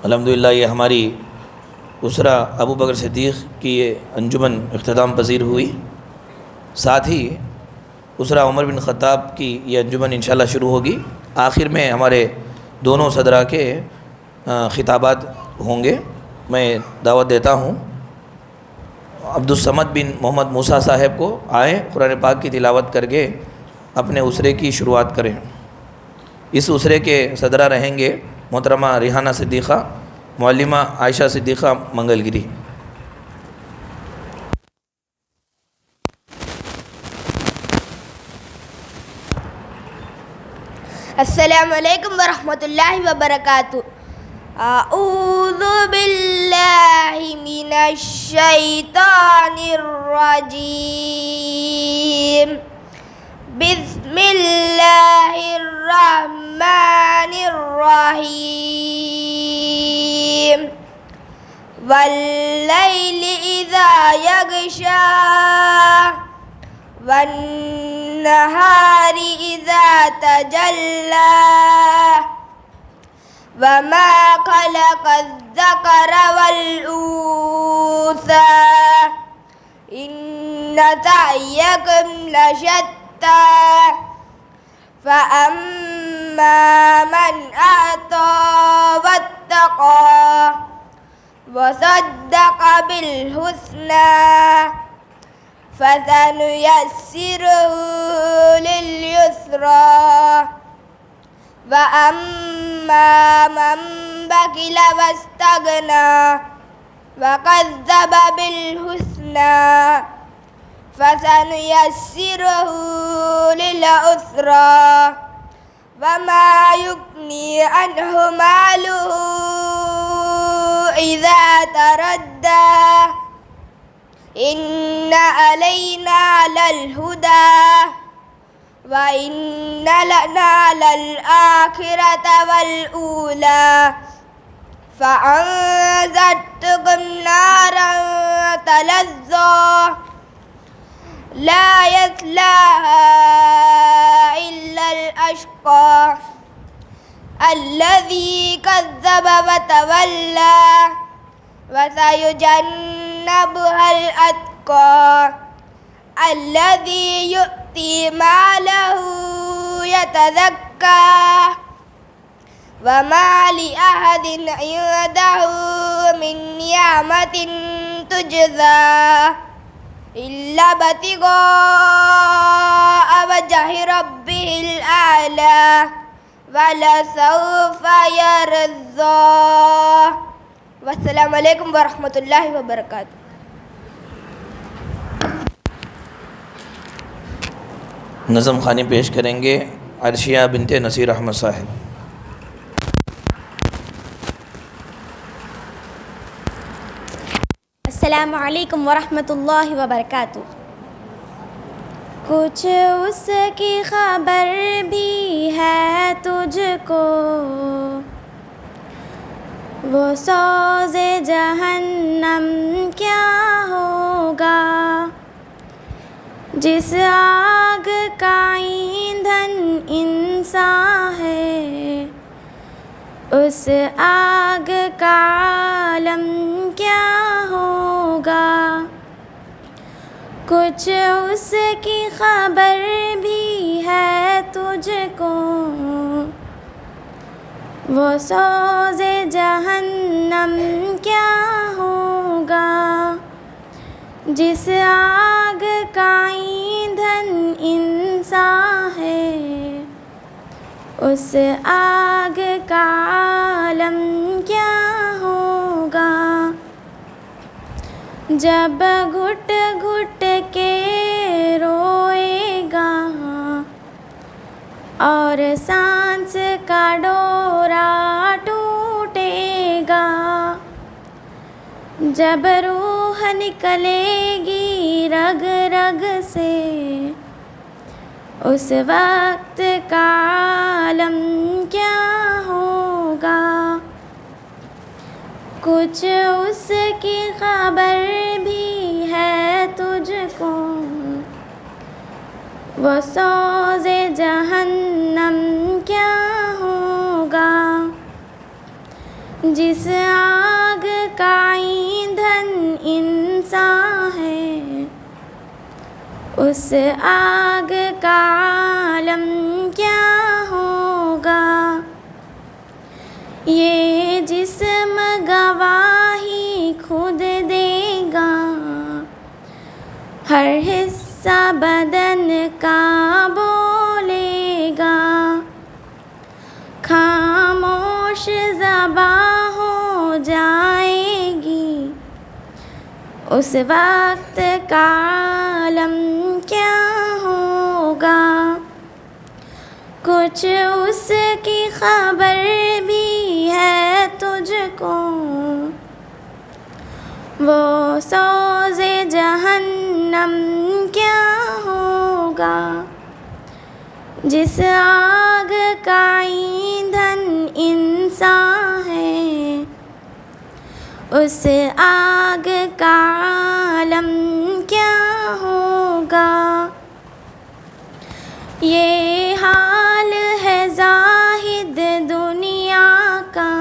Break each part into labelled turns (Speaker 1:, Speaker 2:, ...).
Speaker 1: الحمدللہ یہ ہماری اسرہ ابو بکر صدیق کی یہ انجمن اختتام پذیر ہوئی، ساتھ ہی اسرہ عمر بن خطاب کی یہ انجمن انشاءاللہ شروع ہوگی۔ آخر میں ہمارے دونوں صدرہ کے خطابات ہوں گے۔ میں دعوت دیتا ہوں عبدالصمد بن محمد موسیٰ صاحب کو، آئیں قرآن پاک کی تلاوت کر کے اپنے اسرے کی شروعات کریں۔ اس اسرے کے صدرہ رہیں گے محترمہ ریحانہ صدیقہ، معلمہ عائشہ صدیقہ منگلگری۔
Speaker 2: السلام علیکم ورحمۃ اللہ وبرکاتہ۔ اعوذ باللہ من الشیطان الرجیم، بسم اللہ الرحمن الرحیم، واللیل اذا یغشی والنہار اذا تجلی وما خلق الذکر والانثى ان سعیکم لشتی فاما من اعطى واتقى وصدق بالحسنى فسنيسره لليسرى وأما من بخل واستغنى وكذب بالحسنى فسنيسره للعسرى وما يغني عنه ماله إذا تردى إن علينا للهدى وإن لنا للآخرة والأولى فأنذرتكم نارا تلظى لا يصلاها إلا الأشقى الذي كذب وتولى وسيجنبها الأتقى الذي يؤتي ماله يتزكى وما لأحد عنده من نعمة تجزى إلا ابتغاء وجه ربه الأعلى ولسوف يرضى۔ والسلام علیکم ورحمۃ اللہ وبرکاتہ۔
Speaker 1: نظم خوانی پیش کریں گے عرشیہ بنت نصیر احمد صاحب۔
Speaker 2: السلام علیکم ورحمۃ اللہ وبرکاتہ۔ کچھ اس کی خبر بھی ہے تجھ کو، وہ سوز جہنم کیا ہوگا، جس آگ کا ایندھن انسان ہے اس آگ کا عالم کیا ہوگا۔ کچھ اس کی خبر بھی ہے تجھ کو، وہ سوز جہنم کیا ہوگا، جس آگ کا ایندھن انسان ہے اس آگ کا عالم کیا ہوگا۔ جب گھٹ گھٹ کے روئے گا اور سانس کا ڈورا ٹوٹے گا، جب روح نکلے گی رگ رگ سے اس وقت کا عالم کیا ہوگا۔ کچھ اس کی خبر بھی ہے تجھ کو، وہ سوز جہنم کیا ہوگا، جس آگ کا ایندھن انسان ہے، اس آگ کا عالم کیا ہوگا؟ یہ جسم گواہی خود دے گا، ہر حصہ بدن کا بولے گا، خاموش زباں ہو جائے گی، اس وقت کا عالم کیا ہوگا؟ کچھ اس کی خبر بھی ہے تجھ کو، وہ سوز جہنم کیا ہوگا؟ جس آگ کا ایندھن انسان ہے، اس آگ کا عالم کیا ہوگا؟ یہ حال ہے زاہد دنیا کا،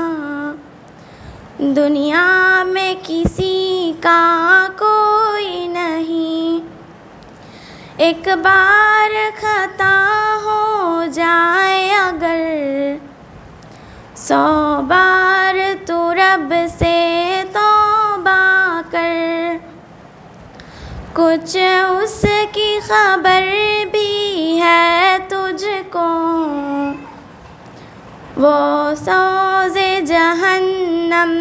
Speaker 2: دنیا میں کسی کا کوئی نہیں، ایک بار خطا ہو جائے اگر، 100 بار تو رب سے توبہ کر۔ کچھ اس کی خبر بھی ہے تجھ کو، وہ سوز جہنم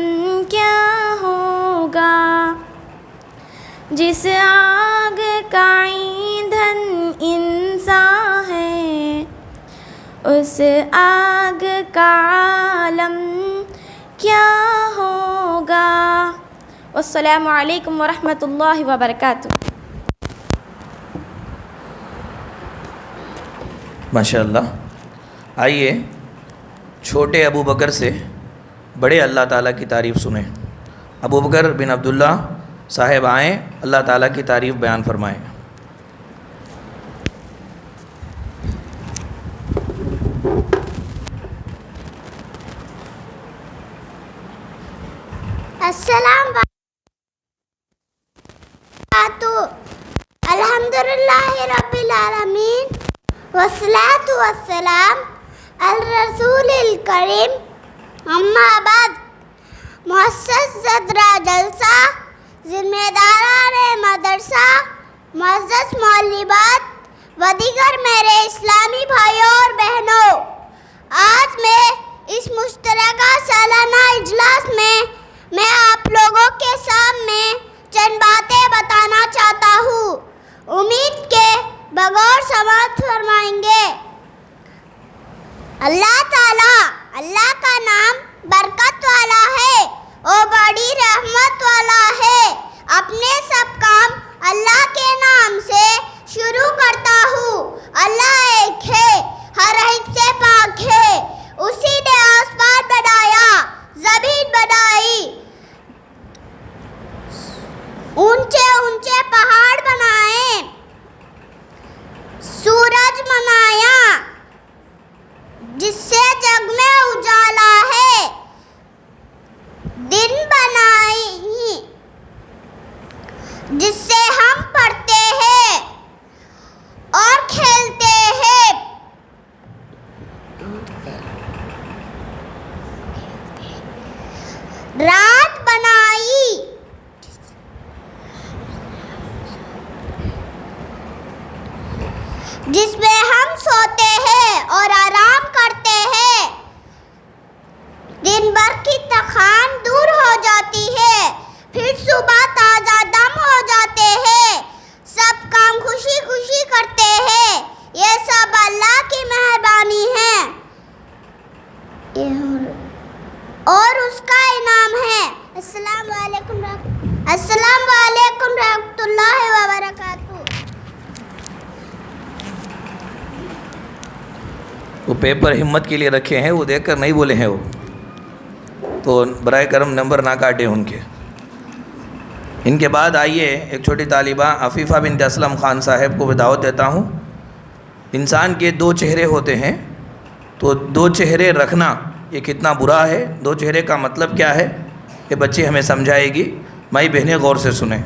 Speaker 2: کیا ہوگا؟ جس آگ کا ایندھن انسان ہے، اس آگ کا عالم کیا ہوگا؟ والسلام علیکم ورحمۃ اللہ وبرکاتہ۔
Speaker 1: ماشاء اللہ۔ آئیے چھوٹے ابو بکر سے بڑے اللہ تعالیٰ کی تعریف سنیں۔ ابو بکر بن عبداللہ صاحب آئیں، اللہ تعالیٰ کی تعریف بیان فرمائیں۔
Speaker 3: السلام علیکم۔ الحمدللہ رب العالمین، والصلاة والسلام الرسول الکریم، اما بعد۔ مؤسس زدرا جلسہ، ذمہ داران مدرسہ، معزز معلمات و دیگر میرے اسلامی بھائیوں اور بہنوں، آج میں اس مشترکہ سالانہ اجلاس میں آپ لوگوں کے سامنے چند باتیں بتانا چاہتا ہوں، امید کے بغور سماعت فرمائیں گے۔ اللہ تعالیٰ، اللہ کا نام برکت والا ہے اور بڑی رحمت والا ہے۔ اپنے سب کام اللہ کے نام سے شروع کرتا ہوں۔ اللہ ایک ہے، ہر ایک سے پاک ہے۔ اسی نے آسمان بنایا، زمین بنائی، اونچے اونچے پہاڑ بنائے، سورج بنایا جس سے جگ میں اجالا ہے، دن بنائی جس سے ہم پڑھتے ہیں اور کھیلتے ہیں، رات بنائی جس میں ہم سوتے ہیں اور آرام کرتے ہیں، دن بھر کی تھکان دور ہو جاتی ہے، پھر صبح تازہ دم ہو جاتے ہیں، سب کام خوشی خوشی کرتے ہیں۔ یہ سب اللہ کی مہربانی ہے اور اس کا انعام ہے۔ السلام علیکم رحمۃ اللہ وبرکاتہ۔
Speaker 1: وہ پیپر ہمت کے لیے رکھے ہیں، وہ دیکھ کر نہیں بولے ہیں وہ، تو برائے کرم نمبر نہ کاٹیں ان کے۔ ان کے بعد آئیے ایک چھوٹی طالبہ عفیفہ بنت اسلم خان صاحب کو دعوت دیتا ہوں۔ انسان کے 2 چہرے ہوتے ہیں، تو 2 چہرے رکھنا یہ کتنا برا ہے، دو چہرے کا مطلب کیا ہے، یہ بچی ہمیں سمجھائے گی۔ مائی بہنیں غور سے سنیں۔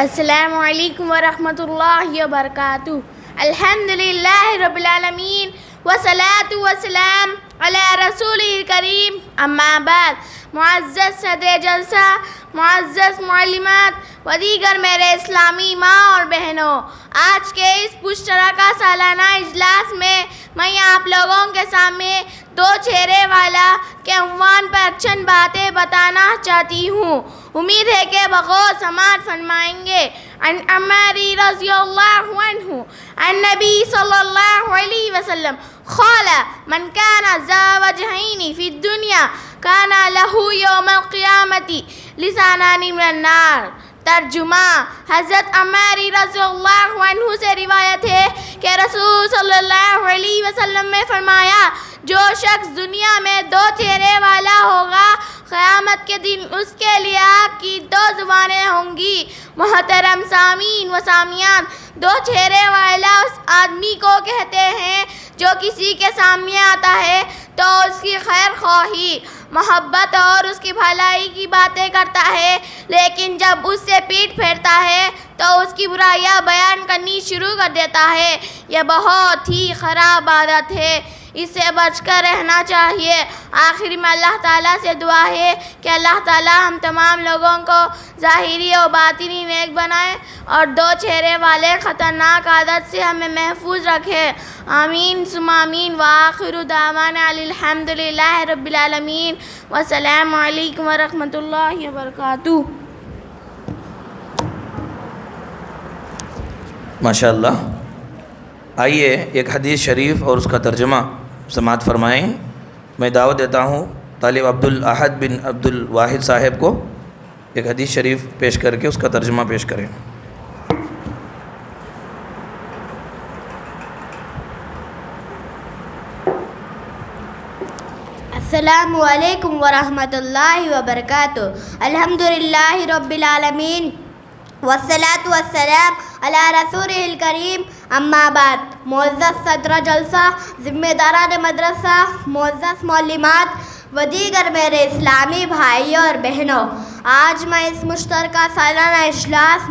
Speaker 2: السلام علیکم ورحمۃ اللہ وبرکاتہ۔ الحمدللہ رب العالمین والصلاة والسلام علی رسول کریم، اما بعد۔ معزز صدر جلسہ، معزز معلمات و دیگر میرے اسلامی ماں اور بہنوں، آج کے اس مشترکہ سالانہ اجلاس میں آپ لوگوں کے سامنے دو چہرے والا کے عنوان پر چند باتیں بتانا چاہتی ہوں، امید ہے کہ بغور سماعت فرمائیں گے۔ عن عمر رضی اللہ عنہ عن نبی صلی اللہ علیہ وسلم قال من كان ذا وجهين في الدنيا كان له يوم القيامة لسانان من النار۔ ترجمہ، حضرت عمر رضی اللہ عنہ سے روایت ہے کہ رسول صلی اللہ علیہ وسلم نے فرمایا، جو شخص دنیا میں دو چہرے والا ہوگا، قیامت کے دن اس کے لیے آگ کی دو زبانیں ہوں گی۔ محترم سامعین و سامعات، دو چہرے والا اس آدمی کو کہتے ہیں جو کسی کے سامنے آتا ہے تو اس کی خیر خواہی، محبت اور اس کی بھلائی کی باتیں کرتا ہے، لیکن جب اس سے پیٹھ پھیرتا ہے تو اس کی برائیاں بیان کرنی شروع کر دیتا ہے۔ یہ بہت ہی خراب عادت ہے، اس سے بچ کر رہنا چاہیے۔ آخر میں اللہ تعالیٰ سے دعا ہے کہ اللہ تعالیٰ ہم تمام لوگوں کو ظاہری و باطنی نیک بنائے اور دو چہرے والے خطرناک عادت سے ہمیں محفوظ رکھے۔ آمین ثم آمین۔ وآخر دعوانا الحمد للہ رب العالمین۔ والسلام علیکم ورحمۃ اللہ وبرکاتہ۔
Speaker 1: ماشاء اللہ۔ آئیے ایک حدیث شریف اور اس کا ترجمہ سماعت فرمائیں۔ میں دعوت دیتا ہوں طالب عبدالاحد بن عبدالواحد صاحب کو ایک حدیث شریف پیش کر کے اس کا ترجمہ پیش کریں۔
Speaker 3: السلام علیکم ورحمۃ اللہ وبرکاتہ۔ الحمدللہ رب العالمین والصلاة والسلام علی رسول الکریم، اما بعد۔ معزز صدر جلسہ، ذمہ داران مدرسہ، معزز معلمات و دیگر میرے اسلامی بھائیوں اور بہنوں، آج میں اس مشترکہ سالانہ اجلاس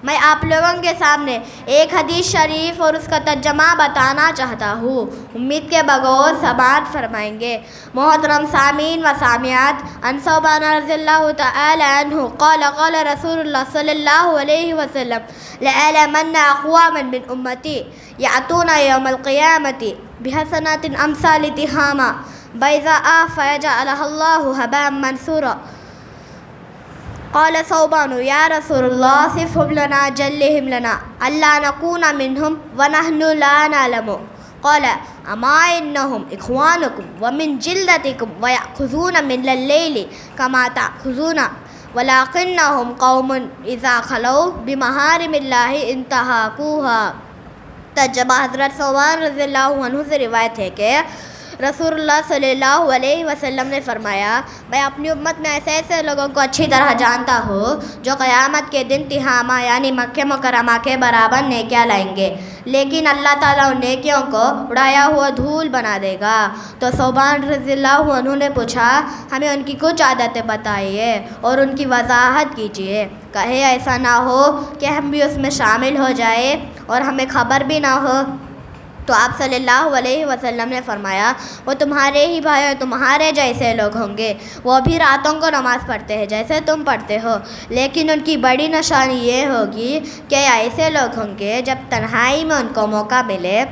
Speaker 3: میں آپ لوگوں کے سامنے ایک حدیث شریف اور اس کا ترجمہ بتانا چاہتا ہوں، امید کے بغور سماعت فرمائیں گے۔ محترم سامعین و سامعات، عن ثوبان رضی اللہ تعالی عنہ قال قال رسول اللہ صلی اللہ علیہ وسلم لأعلمن اقواما من امتی یأتون یوم القیامة بحسنات امثال تہامہ بیضاء فیجعلها اللہ ہباء منثورا۔ قال ثوبان یا رسول اللہ صفهم لنا جلهم لنا الا نکون منهم ونحن لا نعلم۔ قال اما انهم اخوانكم ومن جلدتكم ويأخذون من الليل كما تأخذون ولكنهم قوم اذا خلوا بمحارم الله انتهكوها۔ ترجمہ، حضرت ثوبان رضی اللہ عنہ سے روایت ہے کہ رسول اللہ صلی اللہ علیہ وسلم نے فرمایا، میں اپنی امت میں ایسے ایسے لوگوں کو اچھی طرح جانتا ہوں جو قیامت کے دن تہامہ یعنی مکہ مکرمہ کے برابر نیکیاں لائیں گے، لیکن اللہ تعالیٰ ان نیکیوں کو اڑایا ہوا دھول بنا دے گا۔ تو ثوبان رضی اللہ عنہ نے پوچھا، ہمیں ان کی کچھ عادتیں بتائیے اور ان کی وضاحت کیجیے، کہیں ایسا نہ ہو کہ ہم بھی اس میں شامل ہو جائے اور ہمیں خبر بھی نہ ہو۔ تو آپ صلی اللہ علیہ وسلم نے فرمایا، وہ تمہارے ہی بھائی اور تمہارے جیسے لوگ ہوں گے، وہ بھی راتوں کو نماز پڑھتے ہیں جیسے تم پڑھتے ہو، لیکن ان کی بڑی نشانی یہ ہوگی کہ ایسے لوگ ہوں گے جب تنہائی میں ان کو موقع ملے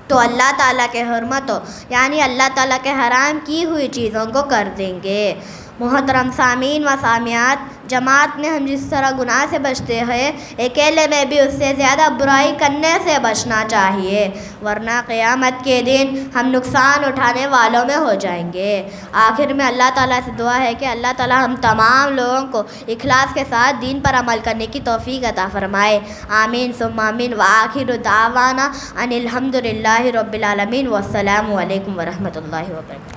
Speaker 3: تو اللہ تعالیٰ کے حرمتوں یعنی اللہ تعالیٰ کے حرام کی ہوئی چیزوں کو کر دیں گے۔ محترم سامعین و سامعات، جماعت میں ہم جس طرح گناہ سے بچتے ہیں، اکیلے میں بھی اس سے زیادہ برائی کرنے سے بچنا چاہیے، ورنہ قیامت کے دن ہم نقصان اٹھانے والوں میں ہو جائیں گے۔ آخر میں اللہ تعالیٰ سے دعا ہے کہ اللہ تعالیٰ ہم تمام لوگوں کو اخلاص کے ساتھ دین پر عمل کرنے کی توفیق عطا فرمائے۔ آمین ثم آمین۔ وآخر دعوانا ان الحمد للہ رب العالمین۔ والسلام علیکم ورحمۃ اللہ وبرکاتہ۔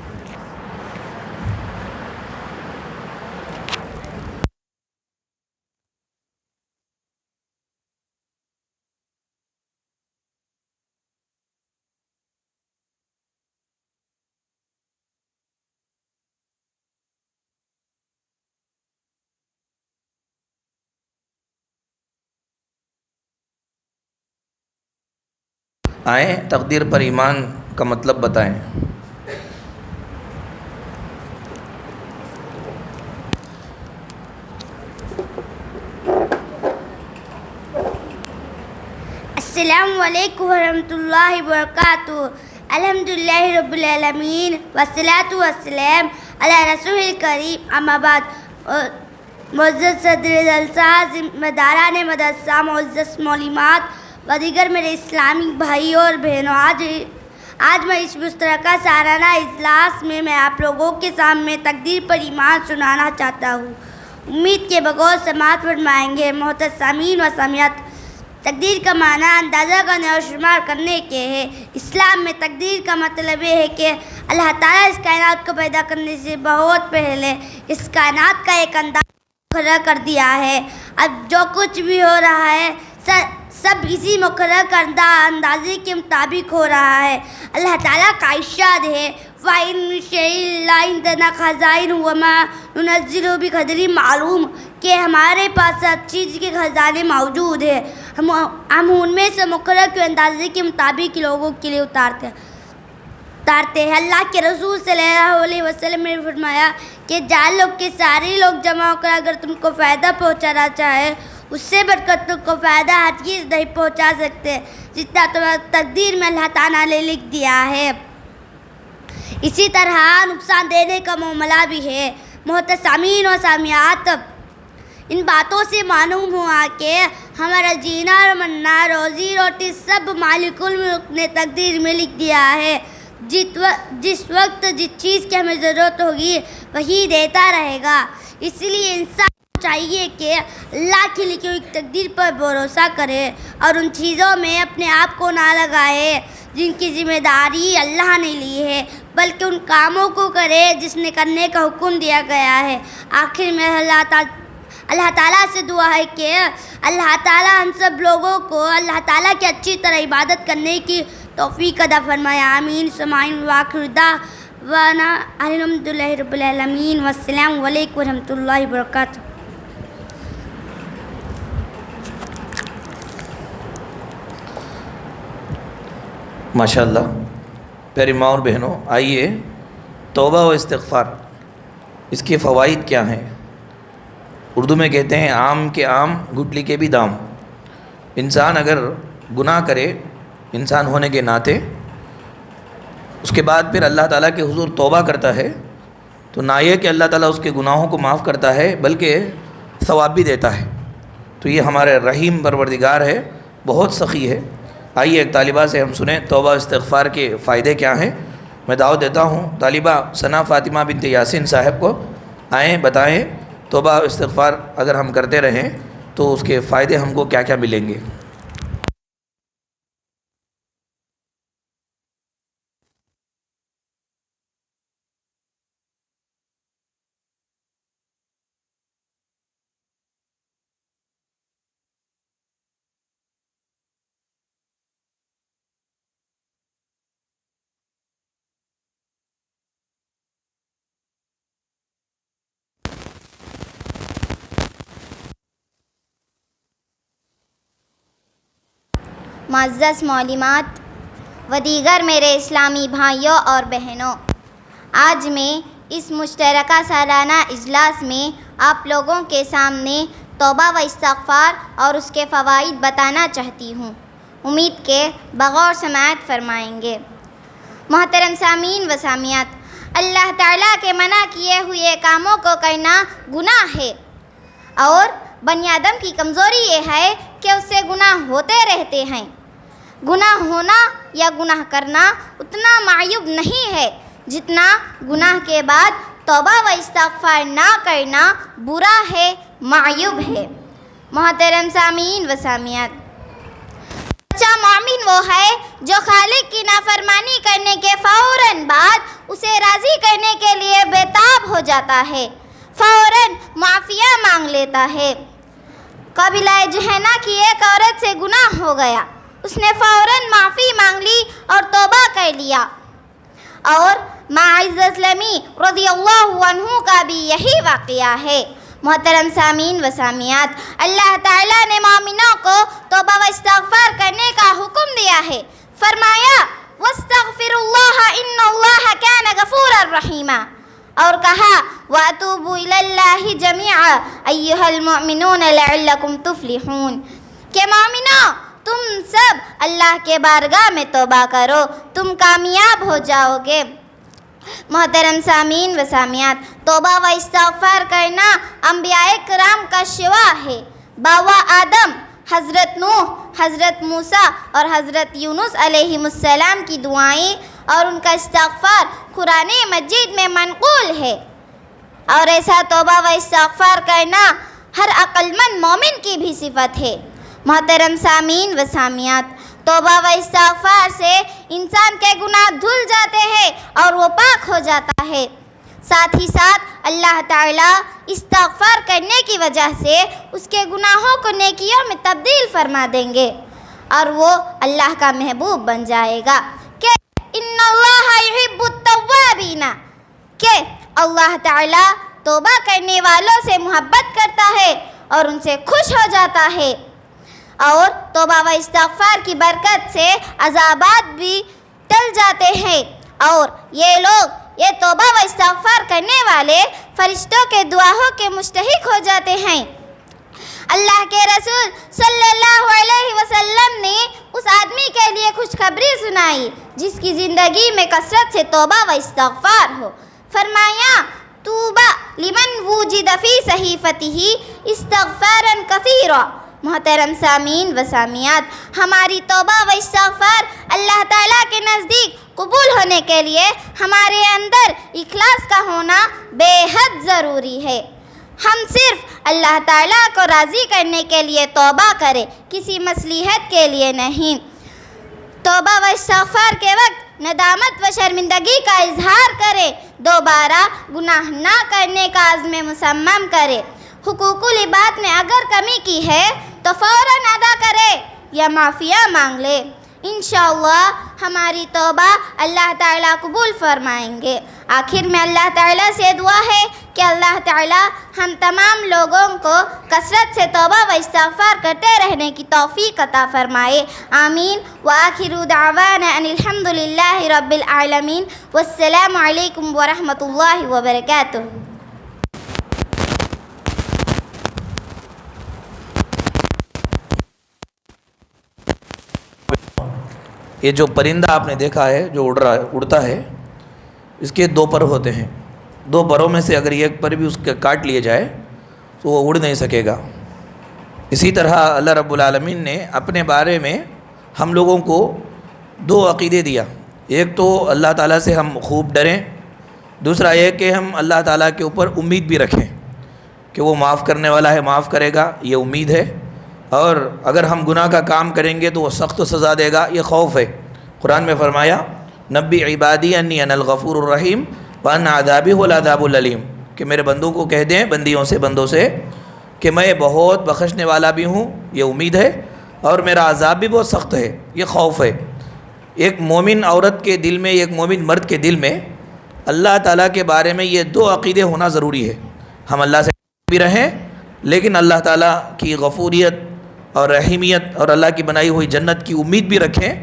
Speaker 1: آئیں تقدیر پر ایمان کا مطلب بتائیں۔
Speaker 3: السلام علیکم ورحمۃ اللہ وبرکاتہ۔ الحمدللہ رب العالمین والصلاۃ والسلام علی رسول الکریم، اما بعد۔ معزز صدر جلسہ، ذمہ داران مدرسہ، معزز معلمات و دیگر میرے اسلامی بھائیوں اور بہنوں، آج میں اس مشترکہ سالانہ اجلاس میں آپ لوگوں کے سامنے تقدیر پر ایمان سنانا چاہتا ہوں۔ امید کے بغور سماعت فرمائیں گے۔ محترم سامعین و سامعات، تقدیر کا معنی اندازہ کرنے اور شمار کرنے کے ہے۔ اسلام میں تقدیر کا مطلب یہ ہے کہ اللہ تعالیٰ اس کائنات کو پیدا کرنے سے بہت پہلے اس کائنات کا ایک اندازہ مقرر کر دیا ہے۔ اب جو کچھ بھی ہو رہا ہے سب اسی مقرر کردہ اندازے کے مطابق ہو رہا ہے۔ اللہ تعالیٰ کا ارشاد ہے، وَإِن مِّن شَيْءٍ إِلَّا عِندَنَا خَزَائِنُهُ وَمَا نُنَزِّلُهُ بِقَدْرٍ مَّعْلُومٍ، کہ ہمارے پاس ہر چیز کے خزانے موجود ہیں، ہم ان میں سے مقرر کے اندازے کے مطابق لوگوں کے لیے اتارتے ہیں۔ اللہ کے رسول صلی اللہ علیہ وسلم نے فرمایا کہ جان لوگ کے سارے لوگ جمع ہو کر اگر تم کو فائدہ پہنچانا چاہے، اس سے بڑھ کر تم کو فائدہ ہر چیز نہیں پہنچا سکتے جتنا تمہاری تقدیر میں اللہ تعالیٰ نے لکھ دیا ہے۔ اسی طرح نقصان دینے کا معاملہ بھی ہے۔ محترم سامعین و سامعات، ان باتوں سے معلوم ہوا کہ ہمارا جینا اور مرنا، روزی روٹی سب مالک الملک نے تقدیر میں لکھ دیا ہے۔ جس وقت جس چیز کی ہمیں ضرورت ہوگی وہی دیتا رہے گا۔ اس لیے انسان کو چاہیے کہ اللہ کی لکھی ہوئی تقدیر پر بھروسہ کرے اور ان چیزوں میں اپنے آپ کو نہ لگائے جن کی ذمہ داری اللہ نے لی ہے، بلکہ ان کاموں کو کرے جس نے کرنے کا حکم دیا گیا ہے۔ آخر میں اللہ تعالیٰ سے دعا ہے کہ اللہ تعالیٰ ہم سب لوگوں کو اللہ تعالیٰ کی اچھی طرح عبادت کرنے کی توفیق عطا فرمائے، آمین سمائن واخر دعوانا الحمدللہ رب العالمین، والسلام علیکم ورحمۃ اللہ وبرکاتہ۔
Speaker 1: ماشاء اللہ۔ پیاری ماں اور بہنوں، آئیے توبہ و استغفار، اس کے فوائد کیا ہیں؟ اردو میں کہتے ہیں آم کے آم گٹلی کے بھی دام۔ انسان اگر گناہ کرے انسان ہونے کے ناطے، اس کے بعد پھر اللہ تعالیٰ کے حضور توبہ کرتا ہے تو نہ یہ کہ اللہ تعالیٰ اس کے گناہوں کو معاف کرتا ہے بلکہ ثواب بھی دیتا ہے۔ تو یہ ہمارے رحیم پروردگار ہے، بہت سخی ہے۔ آئیے ایک طالبہ سے ہم سنیں توبہ استغفار کے فائدے کیا ہیں۔ میں دعوت دیتا ہوں طالبہ ثنا فاطمہ بنت یاسین صاحب کو، آئیں بتائیں توبہ استغفار اگر ہم کرتے رہیں تو اس کے فائدے ہم کو کیا کیا ملیں گے۔
Speaker 3: معزز معلمات و دیگر میرے اسلامی بھائیوں اور بہنوں، آج میں اس مشترکہ سالانہ اجلاس میں آپ لوگوں کے سامنے توبہ و استغفار اور اس کے فوائد بتانا چاہتی ہوں۔ امید کے بغور سماعت فرمائیں گے۔ محترم سامعین و سامعات، اللہ تعالیٰ کے منع کیے ہوئے کاموں کو کرنا گناہ ہے، اور بنی آدم کی کمزوری یہ ہے کہ اس سے گناہ ہوتے رہتے ہیں۔ گناہ ہونا یا گناہ کرنا اتنا معیوب نہیں ہے جتنا گناہ کے بعد توبہ و استغفار نہ کرنا برا ہے، معیوب ہے۔ محترم سامعین و سامعات، سچا مومن وہ ہے جو خالق کی نافرمانی کرنے کے فوراً بعد اسے راضی کرنے کے لیے بےتاب ہو جاتا ہے، فوراً معافیہ مانگ لیتا ہے۔ قبیلہ جہنہ کی ایک عورت سے گناہ ہو گیا، اس نے فوراً معافی مانگ لی اور توبہ کر لیا، اور معاذ اسلمی رضی اللہ عنہ کا بھی یہی واقعہ ہے۔ محترم سامعین و سامعات، اللہ تعالیٰ نے مومنوں کو توبہ و استغفار کرنے کا حکم دیا ہے۔ فرمایا کہا وَأَتُوبُوا إِلَى اللَّهِ جَمِيعًا أَيُّهَا الْمُؤْمِنُونَ لَعَلَّكُمْ تُفْلِحُونَ کہ مومنو تم سب اللہ کے بارگاہ میں توبہ کرو، تم کامیاب ہو جاؤ گے۔ محترم سامعین و سامعات، توبہ و استغفار کرنا انبیاء کرام کا شیوا ہے۔ باوا آدم، حضرت نوح، حضرت موسیٰ اور حضرت یونس علیہ السلام کی دعائیں اور ان کا استغفار قرآن مجید میں منقول ہے، اور ایسا توبہ و استغفار کرنا ہر عقل مند مومن کی بھی صفت ہے۔ محترم سامعین و سامعات، توبہ و استغفار سے انسان کے گناہ دھل جاتے ہیں اور وہ پاک ہو جاتا ہے۔ ساتھ ہی ساتھ اللہ تعالیٰ استغفار کرنے کی وجہ سے اس کے گناہوں کو نیکیوں میں تبدیل فرما دیں گے اور وہ اللہ کا محبوب بن جائے گا۔ کہ ان اللہ یحب التوابین، کہ اللہ تعالیٰ توبہ کرنے والوں سے محبت کرتا ہے اور ان سے خوش ہو جاتا ہے، اور توبہ و استغفار کی برکت سے عذابات بھی ٹل جاتے ہیں، اور یہ توبہ و استغفار کرنے والے فرشتوں کے دعاؤں کے مستحق ہو جاتے ہیں۔ اللہ کے رسول صلی اللہ علیہ وسلم نے اس آدمی کے لیے خوشخبری سنائی جس کی زندگی میں کثرت سے توبہ و استغفار ہو۔ فرمایا توبہ لمن وجد فی صحیفتہ استغفارا کثیرا۔ محترم سامعین و سامعات، ہماری توبہ و استغفار اللہ تعالیٰ کے نزدیک قبول ہونے کے لیے ہمارے اندر اخلاص کا ہونا بے حد ضروری ہے۔ ہم صرف اللہ تعالیٰ کو راضی کرنے کے لیے توبہ کریں، کسی مصلحت کے لیے نہیں۔ توبہ و استغفار کے وقت ندامت و شرمندگی کا اظہار کرے، دوبارہ گناہ نہ کرنے کا عزم مصمم کرے۔ حقوق العباد میں اگر کمی کی ہے تو فوراً ادا کرے یا معافیہ مانگ لے۔ انشاءاللہ ہماری توبہ اللہ تعالیٰ قبول فرمائیں گے۔ آخر میں اللہ تعالیٰ سے دعا ہے کہ اللہ تعالیٰ ہم تمام لوگوں کو کثرت سے توبہ و استغفار کرتے رہنے کی توفیق عطا فرمائے، آمین۔ وآخر دعوانا ان الحمد للہ رب العالمین، والسلام علیکم ورحمۃ اللہ وبرکاتہ۔
Speaker 1: یہ جو پرندہ آپ نے دیکھا ہے جو اڑتا ہے، اس کے دو پر ہوتے ہیں، دو پروں میں سے اگر ایک پر بھی اس کے کاٹ لیے جائے تو وہ اڑ نہیں سکے گا۔ اسی طرح اللہ رب العالمین نے اپنے بارے میں ہم لوگوں کو دو عقیدے دیا، ایک تو اللہ تعالیٰ سے ہم خوب ڈریں، دوسرا یہ کہ ہم اللہ تعالیٰ کے اوپر امید بھی رکھیں کہ وہ معاف کرنے والا ہے، معاف کرے گا، یہ امید ہے، اور اگر ہم گناہ کا کام کریں گے تو وہ سخت سزا دے گا، یہ خوف ہے۔ قرآن میں فرمایا نبی عبادی انی انا الغفور الرحیم وان عذابی هو العذاب العلیم، کہ میرے بندوں کو کہہ دیں، بندوں سے کہ میں بہت بخشنے والا بھی ہوں، یہ امید ہے، اور میرا عذاب بھی بہت سخت ہے، یہ خوف ہے۔ ایک مومن عورت کے دل میں، ایک مومن مرد کے دل میں اللہ تعالیٰ کے بارے میں یہ دو عقیدے ہونا ضروری ہے۔ ہم اللہ سے بھی رہیں لیکن اللہ تعالیٰ کی غفوریت اور رحیمیت اور اللہ کی بنائی ہوئی جنت کی امید بھی رکھیں،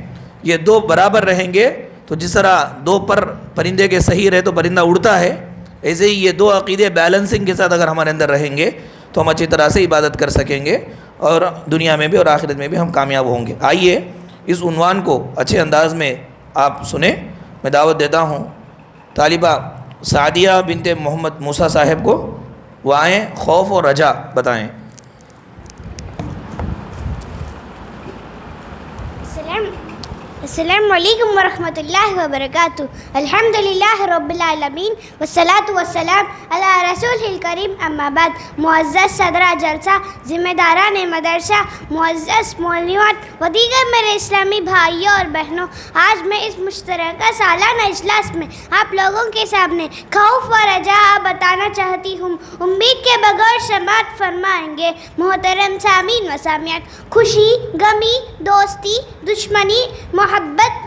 Speaker 1: یہ دو برابر رہیں گے تو جس طرح دو پر پرندے کے صحیح رہے تو پرندہ اڑتا ہے، ایسے ہی یہ دو عقیدے بیلنسنگ کے ساتھ اگر ہمارے اندر رہیں گے تو ہم اچھی طرح سے عبادت کر سکیں گے اور دنیا میں بھی اور آخرت میں بھی ہم کامیاب ہوں گے۔ آئیے اس عنوان کو اچھے انداز میں آپ سنیں۔ میں دعوت دیتا ہوں طالبہ سعدیہ بنت محمد موسیٰ صاحب کو، وہ آئیں، خوف اور رجا بتائیں۔
Speaker 3: السلام علیکم ورحمۃ اللہ وبرکاتہ۔ الحمد للہ رب العالمین والصلاة والسلام علی رسول الکریم، اما بعد۔ معزز صدر جلسہ، ذمہ داران مدرسہ، معزز مولویات و دیگر میرے اسلامی بھائیوں اور بہنوں، آج میں اس مشترکہ سالانہ اجلاس میں آپ لوگوں کے سامنے خوف و رجا بتانا چاہتی ہوں، امید کے بغیر سماعت فرمائیں گے۔ محترم سامعین و سامعات، خوشی، غمی، دوستی، دشمنی، محبت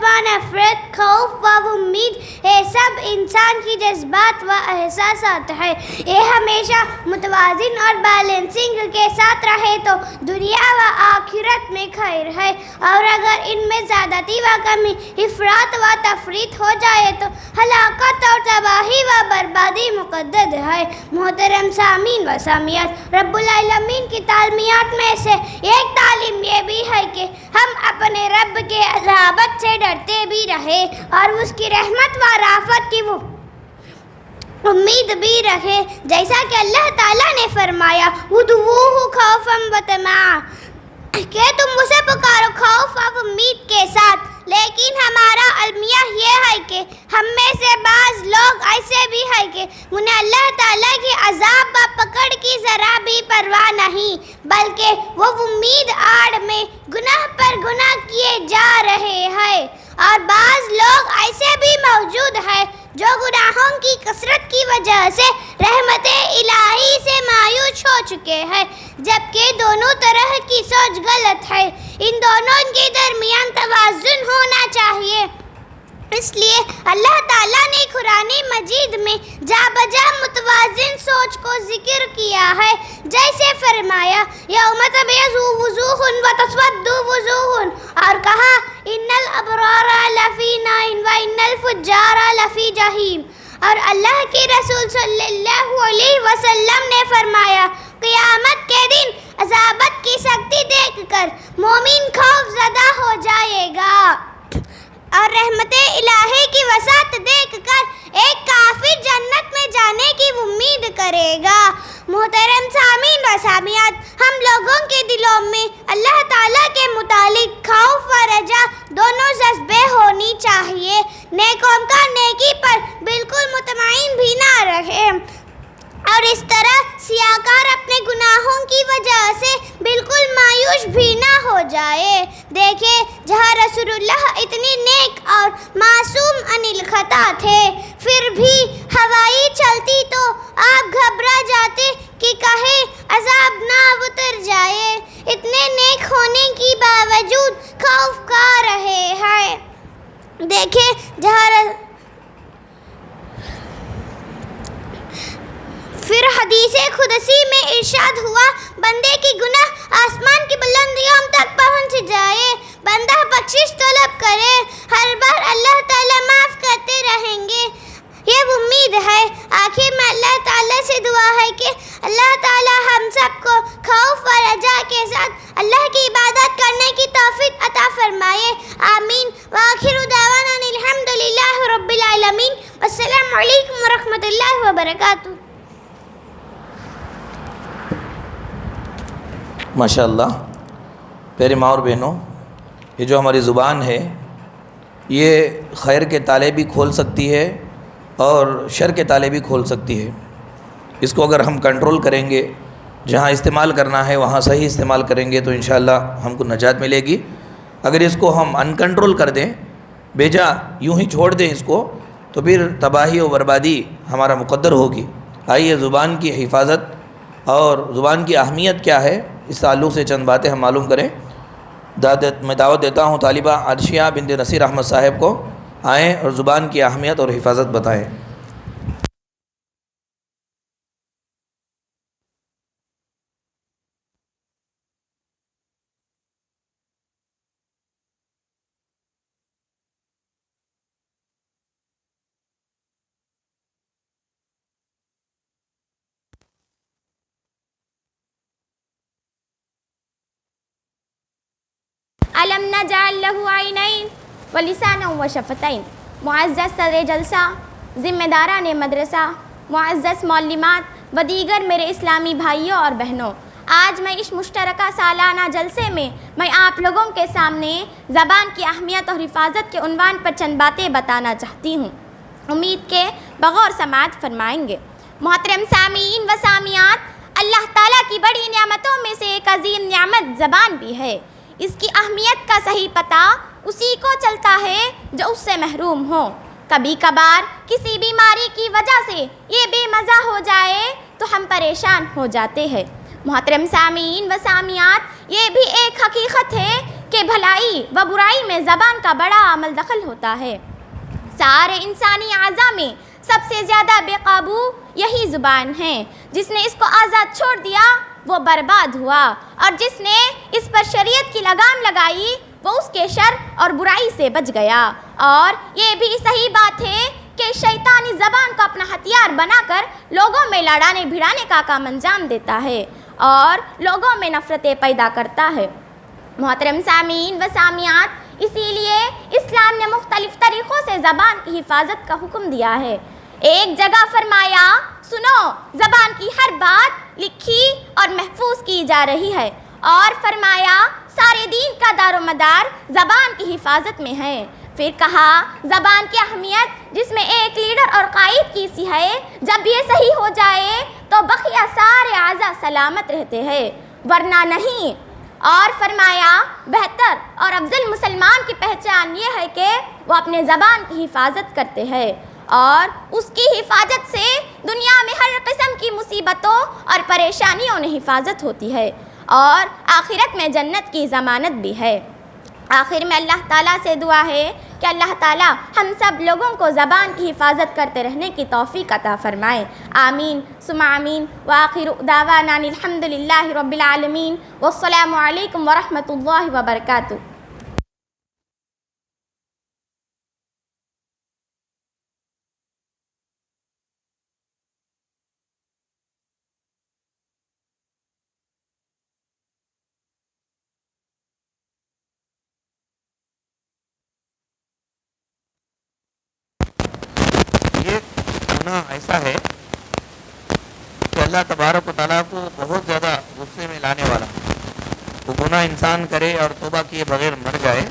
Speaker 3: و نفرت، خوف و امید، یہ سب انسان کی جذبات و احساسات ہے۔ یہ ہمیشہ متوازن اور بیلنسنگ کے ساتھ رہے تو دنیا و آخرت میں میں خیر ہے، اور اگر ان میں زیادتی و کمی، افراط و تفریط ہو جائے تو ہلاکت اور تباہی و بربادی مقدر ہے۔ محترم سامعین و سامعات، رب العالمین کی تعلیمات میں سے ایک تعلیم یہ بھی ہے کہ ہم اپنے رب کے عذابت سے ڈرتے بھی رہے اور اس کی رحمت و رافت کی وہ امید بھی رکھے، جیسا کہ اللہ تعالیٰ نے فرمایا ادعوہ خوفا و طمعا، کہ تم اسے پکارو خوف و امید کے ساتھ۔ لیکن ہمارا المیہ یہ ہے کہ ہم میں سے بعض لوگ ایسے بھی ہیں کہ انہیں اللہ تعالیٰ کی عذاب و پکڑ کی ذرا بھی پرواہ نہیں، بلکہ وہ امید آڑ میں گناہ پر گناہ کیے جا رہے ہیں۔ اور بعض لوگ ایسے بھی موجود ہیں جو گناہوں کی کثرت کی وجہ سے رحمت الہی سے مایوس ہو چکے ہیں، جبکہ دونوں طرح کی سوچ غلط ہے۔ ان دونوں کے درمیان توازن ہونا چاہیے۔ اس لیے اللہ تعالیٰ نے قرآن مجید میں جا بجا متوازن سوچ کو ذکر کیا ہے، جیسے فرمایا یوم تبیض وجوہ وتسود وجوہ، اور کہا ان الابرار لفی نعیم وان الفجار لفی جحیم۔ اور اللہ کے رسول صلی اللہ علیہ وسلم نے فرمایا قیامت کے دن عذابت کی سختی دیکھ کر مومن خوف زدہ ہو جائے گا، اور رحمت الہی کی وسعت دیکھ کر ایک کافر جنت میں جانے کی امید کرے گا۔ محترم سامعین و سامعات، ہم لوگوں کے دلوں میں اللہ تعالیٰ کے متعلق خوف و رجا دونوں جذبے ہونی چاہیے۔ نیکوں کا نیکی پر بالکل مطمئن بھی نہ رہے، اور اس طرح سیاکار اپنے گناہوں کی وجہ سے بالکل مایوس بھی نہ ہو جائے۔ دیکھیں، جہاں رسول اللہ اتنی نیک اور معصوم عن الخطا تھے، پھر بھی ہوائی چلتی تو آپ گھبرا جاتے کہ کہیں عذاب نہ اتر جائے۔ اتنے نیک ہونے کی باوجود خوف کھا رہے ہیں۔ دیکھیں، جہاں پھر حدیث قدسی میں ارشاد ہوا بندے کی گناہ آسمان کی بلندیوں تک پہنچ جائے، بندہ بخشش طلب کرے، ہر بار اللہ تعالیٰ معاف کرتے رہیں گے۔ یہ امید ہے۔ آخر میں اللہ تعالیٰ سے دعا ہے کہ اللہ تعالیٰ ہم سب کو خوف و رجا کے ساتھ اللہ کی عبادت کرنے کی توفیق عطا فرمائے، آمین۔ وآخر دعوانا الحمدللہ رب العالمین، والسلام علیکم ورحمۃ اللہ وبرکاتہ۔
Speaker 1: ماشاء اللہ، پیارے ماں اور بہنوں، یہ جو ہماری زبان ہے یہ خیر کے تالے بھی کھول سکتی ہے اور شر کے تالے بھی کھول سکتی ہے۔ اس کو اگر ہم کنٹرول کریں گے، جہاں استعمال کرنا ہے وہاں صحیح استعمال کریں گے تو انشاءاللہ ہم کو نجات ملے گی۔ اگر اس کو ہم ان کنٹرول کر دیں، بیجا یوں ہی چھوڑ دیں اس کو، تو پھر تباہی و بربادی ہمارا مقدر ہوگی۔ آئیے زبان کی حفاظت اور زبان کی اہمیت کیا ہے اس تعلق سے چند باتیں ہم معلوم کریں۔ میں دعوت دیتا ہوں طالبہ عرشیہ بنت نصیر احمد صاحب کو، آئیں اور زبان کی اہمیت اور حفاظت بتائیں۔
Speaker 2: علم نجعل له عینین ولسانا وشفتین۔ معزز صدر جلسہ، ذمہ داران مدرسہ، معزز معلمات و دیگر میرے اسلامی بھائیوں اور بہنوں، آج میں اس مشترکہ سالانہ جلسے میں آپ لوگوں کے سامنے زبان کی اہمیت اور حفاظت کے عنوان پر چند باتیں بتانا چاہتی ہوں، امید کے بغور سماعت فرمائیں گے۔ محترم سامعین و سامعات، اللہ تعالیٰ کی بڑی نعمتوں میں سے ایک عظیم نعمت زبان بھی ہے۔ اس کی اہمیت کا صحیح پتہ اسی کو چلتا ہے جو اس سے محروم ہو۔ کبھی کبھار کسی بیماری کی وجہ سے یہ بے مزہ ہو جائے تو ہم پریشان ہو جاتے ہیں۔ محترم سامعین و سامعات، یہ بھی ایک حقیقت ہے کہ بھلائی و برائی میں زبان کا بڑا عمل دخل ہوتا ہے۔ سارے انسانی اعضاء میں سب سے زیادہ بے قابو یہی زبان ہے۔ جس نے اس کو آزاد چھوڑ دیا وہ برباد ہوا، اور جس نے اس پر شریعت کی لگام لگائی وہ اس کے شر اور برائی سے بچ گیا۔ اور یہ بھی صحیح بات ہے کہ شیطانی زبان کو اپنا ہتھیار بنا کر لوگوں میں لڑانے بھڑانے کا کام انجام دیتا ہے اور لوگوں میں نفرتیں پیدا کرتا ہے۔ محترم سامعین و سامعات، اسی لیے اسلام نے مختلف طریقوں سے زبان کی حفاظت کا حکم دیا ہے۔ ایک جگہ فرمایا، سنو، زبان کی ہر بات لکھی اور محفوظ کی جا رہی ہے، اور فرمایا سارے دین کا دار و مدار زبان کی حفاظت میں ہے۔ پھر کہا زبان کی اہمیت، جس میں ایک لیڈر اور قائد کی سی ہے، جب یہ صحیح ہو جائے تو بقیہ سارے اعضاء سلامت رہتے ہیں، ورنہ نہیں۔ اور فرمایا بہتر اور افضل مسلمان کی پہچان یہ ہے کہ وہ اپنے زبان کی حفاظت کرتے ہیں، اور اس کی حفاظت سے دنیا میں ہر قسم کی مصیبتوں اور پریشانیوں میں حفاظت ہوتی ہے، اور آخرت میں جنت کی ضمانت بھی ہے۔ آخر میں اللہ تعالیٰ سے دعا ہے کہ اللہ تعالیٰ ہم سب لوگوں کو زبان کی حفاظت کرتے رہنے کی توفیق عطا فرمائے، آمین ثم آمین۔ وآخر دعوانا الحمد للہ رب العالمین، والسلام علیکم ورحمۃ اللہ وبرکاتہ۔
Speaker 1: یہ گناہ ایسا ہے کہ اللہ تبارک و تعالیٰ کو بہت زیادہ غصے میں لانے والا۔ وہ گناہ انسان کرے اور توبہ کیے بغیر مر جائے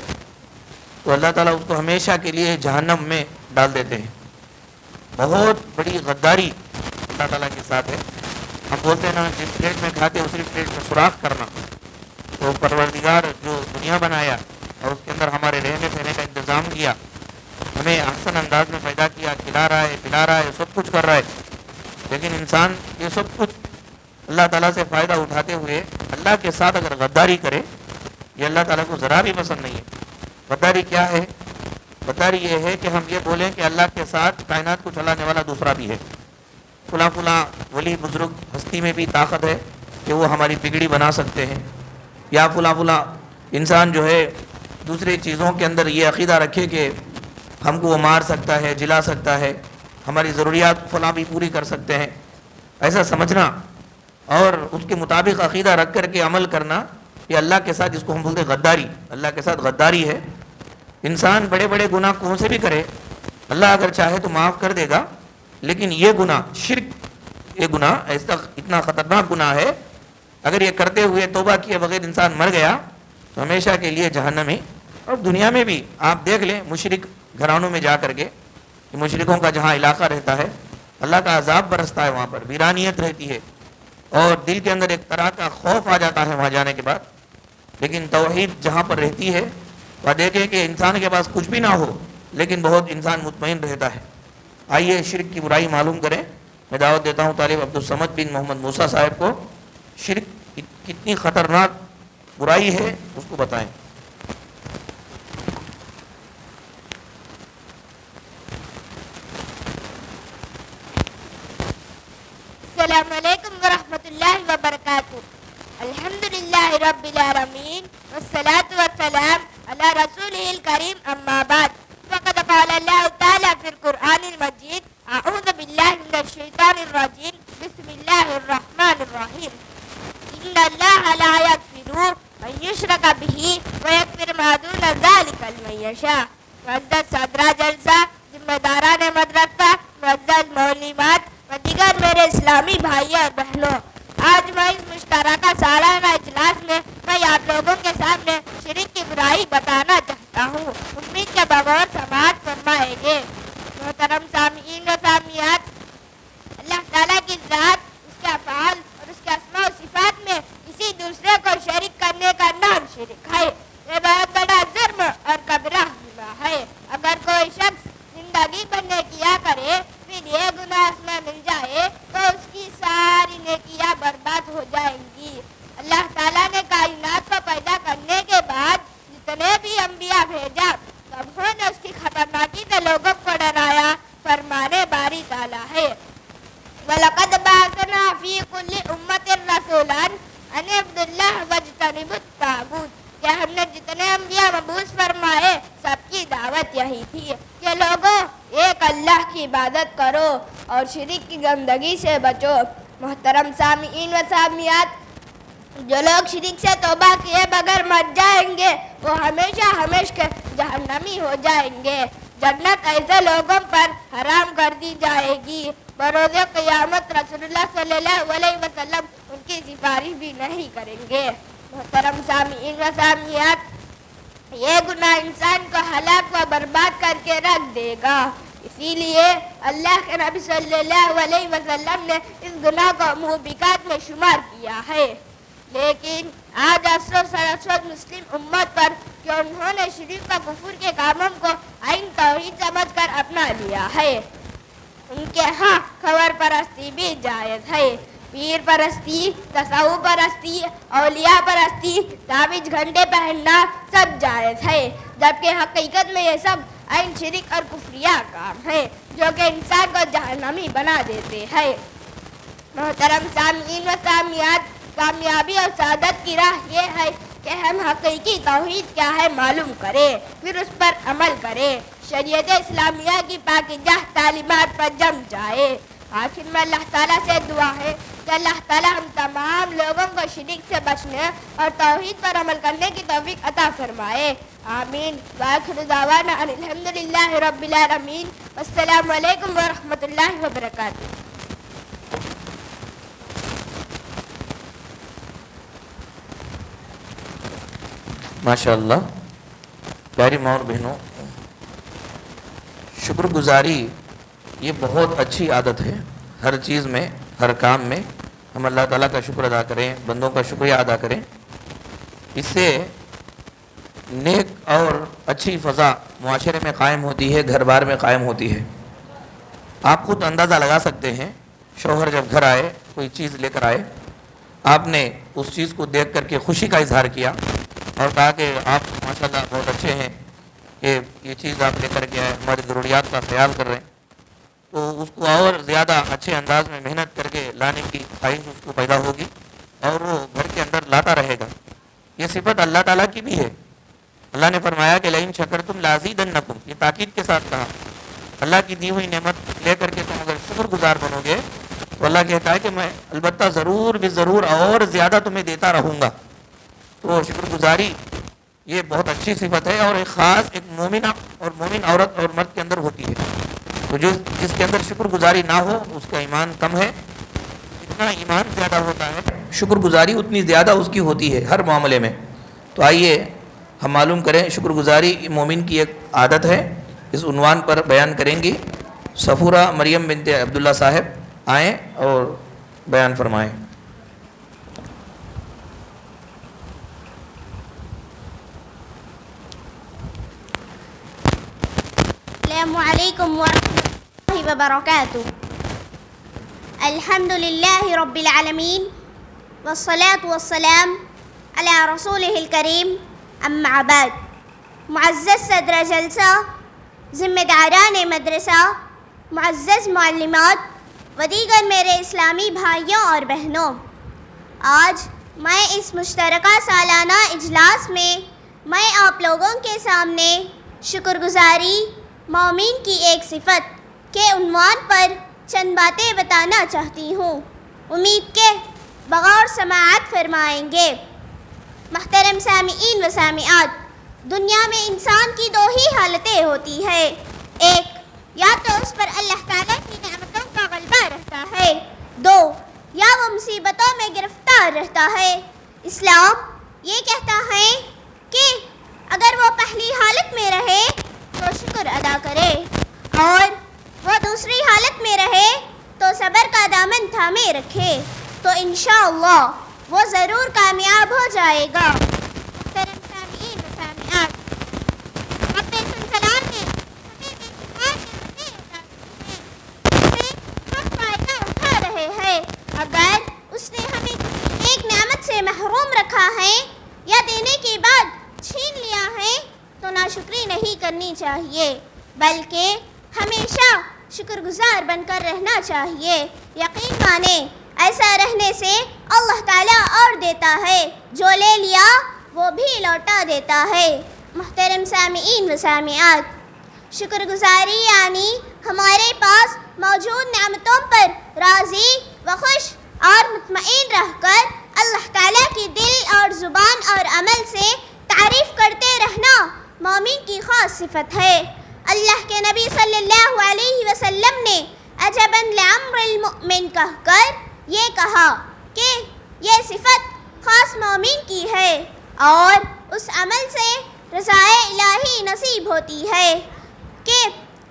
Speaker 1: تو اللہ تعالیٰ اس کو ہمیشہ کے لیے جہنم میں ڈال دیتے ہیں۔ بہت بڑی غداری اللہ تعالیٰ کے ساتھ ہے۔ ہم بولتے ہیں نا، جس پلیٹ میں کھاتے اسی پلیٹ میں سوراخ کرنا۔ تو پروردگار جو دنیا بنایا اور اس کے اندر ہمارے رہنے سہنے کا انتظام کیا، ہمیں احسن انداز میں پیدا کیا، کھلا رہا ہے، پلا رہا ہے، سب کچھ کر رہا ہے، لیکن انسان یہ سب کچھ اللہ تعالیٰ سے فائدہ اٹھاتے ہوئے اللہ کے ساتھ اگر غداری کرے، یہ اللہ تعالیٰ کو ذرا بھی پسند نہیں ہے۔ غداری کیا ہے؟ غداری یہ ہے کہ ہم یہ بولیں کہ اللہ کے ساتھ کائنات کو چلانے والا دوسرا بھی ہے، فلاں فلاں ولی بزرگ ہستی میں بھی طاقت ہے کہ وہ ہماری بگڑی بنا سکتے ہیں، یا فلاں فلاں انسان جو ہے دوسری چیزوں کے اندر یہ عقیدہ رکھے کہ ہم کو وہ مار سکتا ہے، جلا سکتا ہے، ہماری ضروریات فلاں بھی پوری کر سکتے ہیں، ایسا سمجھنا اور اس کے مطابق عقیدہ رکھ کر کے عمل کرنا، یہ اللہ کے ساتھ، جس کو ہم بولتے ہیں غداری، اللہ کے ساتھ غداری ہے۔ انسان بڑے بڑے گناہ کون سے بھی کرے، اللہ اگر چاہے تو معاف کر دے گا، لیکن یہ گناہ شرک، یہ گناہ ایسا اتنا خطرناک گناہ ہے، اگر یہ کرتے ہوئے توبہ کیے بغیر انسان مر گیا تو ہمیشہ کے لیے جہنم ہی۔ اور دنیا میں بھی آپ دیکھ لیں، مشرک گھرانوں میں جا کر کے، مشرکوں کا جہاں علاقہ رہتا ہے، اللہ کا عذاب برستا ہے، وہاں پر ویرانیت رہتی ہے، اور دل کے اندر ایک طرح کا خوف آ جاتا ہے وہاں جانے کے بعد۔ لیکن توحید جہاں پر رہتی ہے، وہ دیکھیں کہ انسان کے پاس کچھ بھی نہ ہو لیکن بہت انسان مطمئن رہتا ہے۔ آئیے شرک کی برائی معلوم کریں۔ میں دعوت دیتا ہوں طالب عبدالصمد بن محمد موسیٰ صاحب کو، شرک کتنی خطرناک برائی ہے اس کو بتائیں۔
Speaker 3: السلام علیکم ورحمۃ اللہ وبرکاتہ۔ الحمدللہ رب العالمین والصلاة والسلام علی رسولہ الکریم، اما بعد، فقد قال اللہ تعالی فی القرآن المجید، اعوذ باللہ من الشیطان الرجیم، بسم اللہ الرحمن الرحیم، ان اللہ لا یغفر ان یشرک بہ ویغفر ما دون ذلک لمن یشاء۔ معزز صدرہ جلسہ، ذمہ داران مدرسہ، معزز معلمات و دیگر میرے اسلامی بھائی اور بہنوں، آج میں اس مشترکہ سالانہ اجلاس میں آپ لوگوں کے سامنے شرک کی برائی بتانا چاہتا ہوں۔ امید کے بغور سماعت فرمائیں گے۔ محترم سامعین و سامعات، اللہ تعالیٰ کی ذات، اس کے افعال اور اس کے اسماء و صفات میں کسی دوسرے کو شریک کرنے کا نام شرک ہے۔ یہ بہت بڑا جرم اور کبیرہ گناہ ہے۔ اگر کوئی شخص زندگی بھر نیکیاں کرے پھر یہ گناہ اس میں مل جائے تو اس کی ساری نیکیاں برباد ہو جائیں گی۔ اللہ تعالیٰ نے کائنات کو پیدا کرنے کے بعد جتنے بھی انبیاء بھیجا، سبوں نے اس کی خطرناکی سے لوگوں کو ڈرایا۔ فرمانے باری تعالیٰ ہے، وَلَقَدْ بَعَثْنَا فِي كُلِّ أُمَّةٍ رَسُولًا
Speaker 4: انبیاء مبعوث فرمائے سب کی دعوت یہی تھی کہ لوگوں ایک اللہ کی عبادت کرو اور شرک کی گندگی سے بچو۔ محترم سامعین و سامعات، جو لوگ شرک سے توبہ کیے بغیر مر جائیں گے وہ ہمیشہ ہمیشہ جہنمی ہو جائیں گے۔ جنت ایسے لوگوں پر حرام کر دی جائے گی، بروز قیامت رسول اللہ صلی اللہ علیہ وسلم ان کی سفارش بھی نہیں کریں گے۔ محترم سامعین و سامعات، یہ گناہ انسان کو ہلاک و برباد کر کے رکھ دے گا، اسی لیے اللہ کے نبی صلی اللہ علیہ وسلم نے اس گناہ کو موبقات میں شمار کیا ہے۔ لیکن آج افسوس مسلم امت پر کہ انہوں نے شرک و کفر کے کاموں کو عین توحید سمجھ کر اپنا لیا ہے۔ ان کے ہاں خبر پرستی بھی جائز ہے، پیر پرستی، تصوف پرستی، اولیاء پرستی، تعویذ گھنٹے پہننا سب جائز ہے، جبکہ حقیقت میں یہ سب عین شرک اور کفریہ کام ہے جو کہ انسان کو جہنمی بنا دیتے ہیں۔ محترم سامعین و سامعات، کامیابی اور سعادت کی راہ یہ ہے کہ ہم حقیقی توحید کیا ہے معلوم کریں، پھر اس پر عمل کریں، شریعت اسلامیہ کی پاکیزہ تعلیمات پر جم جائے۔ آخر میں اللہ تعالیٰ سے دعا ہے کہ اللہ تعالیٰ ہم تمام لوگوں کو شرک سے بچنے اور توحید پر عمل کرنے کی توفیق عطا فرمائے، آمین۔ وآخر دعوانا ان الحمدللہ رب العالمین، والسلام علیکم ورحمۃ اللہ وبرکاتہ۔
Speaker 1: ماشاء اللہ، پیاری ماں اور بہنوں، شکر گزاری یہ بہت اچھی عادت ہے۔ ہر چیز میں، ہر کام میں ہم اللہ تعالیٰ کا شکر ادا کریں، بندوں کا شکریہ ادا کریں، اس سے نیک اور اچھی فضا معاشرے میں قائم ہوتی ہے، گھر بار میں قائم ہوتی ہے۔ آپ خود اندازہ لگا سکتے ہیں، شوہر جب گھر آئے، کوئی چیز لے کر آئے، آپ نے اس چیز کو دیکھ کر کے خوشی کا اظہار کیا اور کہا کہ آپ ماشاءاللہ بہت اچھے ہیں کہ یہ چیز آپ لے کر کے آئے، ہماری ضروریات کا خیال کر رہے ہیں، تو اس کو اور زیادہ اچھے انداز میں محنت کر کے لانے کی خواہش اس کو پیدا ہوگی اور وہ گھر کے اندر لاتا رہے گا۔ یہ صفت اللہ تعالیٰ کی بھی ہے۔ اللہ نے فرمایا کہ لئن شکرتم لازیدنکم، یہ تاکید کے ساتھ کہا۔ اللہ کی دی ہوئی نعمت لے کر کے تم اگر شکر گزار بنو گے تو اللہ کہتا ہے کہ میں البتہ ضرور بھی ضرور اور زیادہ تمہیں دیتا رہوں گا۔ تو شکر گزاری یہ بہت اچھی صفت ہے اور ایک خاص ایک مومنہ اور مومن عورت اور مرد کے اندر ہوتی ہے۔ تو جس کے اندر شکر گزاری نہ ہو اس کا ایمان کم ہے، جتنا ایمان زیادہ ہوتا ہے شکر گزاری اتنی زیادہ اس کی ہوتی ہے ہر معاملے میں۔ تو آئیے ہم معلوم کریں، شکر گزاری مومن کی ایک عادت ہے، اس عنوان پر بیان کریں گی صفورہ مریم بنت عبداللہ صاحب، آئیں اور بیان فرمائیں۔
Speaker 3: السلام علیکم ورحمۃ اللہ وبرکاتہ۔ الحمد للہ رب العالمین والصلاة والسلام علی رسولہ الکریم، اما بعد۔ معزز صدر جلسہ، ذمہ داران مدرسہ، معزز معلمات و دیگر میرے اسلامی بھائیوں اور بہنوں، آج میں اس مشترکہ سالانہ اجلاس میں آپ لوگوں کے سامنے شکر گزاری مومن کی ایک صفت کے عنوان پر چند باتیں بتانا چاہتی ہوں، امید کے بغور سماعت فرمائیں گے۔ محترم سامعین و سامعات، دنیا میں انسان کی دو ہی حالتیں ہوتی ہے، ایک یا تو اس پر اللہ تعالیٰ کی نعمتوں کا غلبہ رہتا ہے، دو یا وہ مصیبتوں میں گرفتار رہتا ہے۔ اسلام یہ کہتا ہے کہ اگر وہ پہلی حالت میں رہے تو شکر ادا کرے اور وہ دوسری حالت میں رہے تو صبر کا دامن تھامے رکھے، تو انشاءاللہ وہ ضرور کامیاب ہو جائے گا۔ محترم سامعین و سامعات، رب سلام نے ہمیں بے شمار نعمتیں عطا کی ہیں، اس سے ہم فائدہ اٹھا رہے ہیں۔ اگر اس نے ہمیں کسی ایک نعمت سے محروم رکھا ہے یا دینے کے بعد چھین لیا ہے تو ناشکری نہیں کرنی چاہیے، بلکہ ہمیشہ شکر گزار بن کر رہنا چاہیے۔ یقین مانیں ایسا رہنے سے اللہ تعالیٰ اور دیتا ہے، جو لے لیا وہ بھی لوٹا دیتا ہے۔ محترم سامعین و سامعات، شکر گزاری یعنی ہمارے پاس موجود نعمتوں پر راضی و خوش اور مطمئن رہ کر اللہ تعالیٰ کی دل اور زبان اور عمل سے تعریف کرتے رہنا مومن کی خاص صفت ہے۔ اللہ کے نبی صلی اللہ علیہ وسلم نے عجباً لعمر المؤمن کہہ کر یہ کہا کہ یہ صفت خاص مومن کی ہے اور اس عمل سے رضائے الہی نصیب ہوتی ہے کہ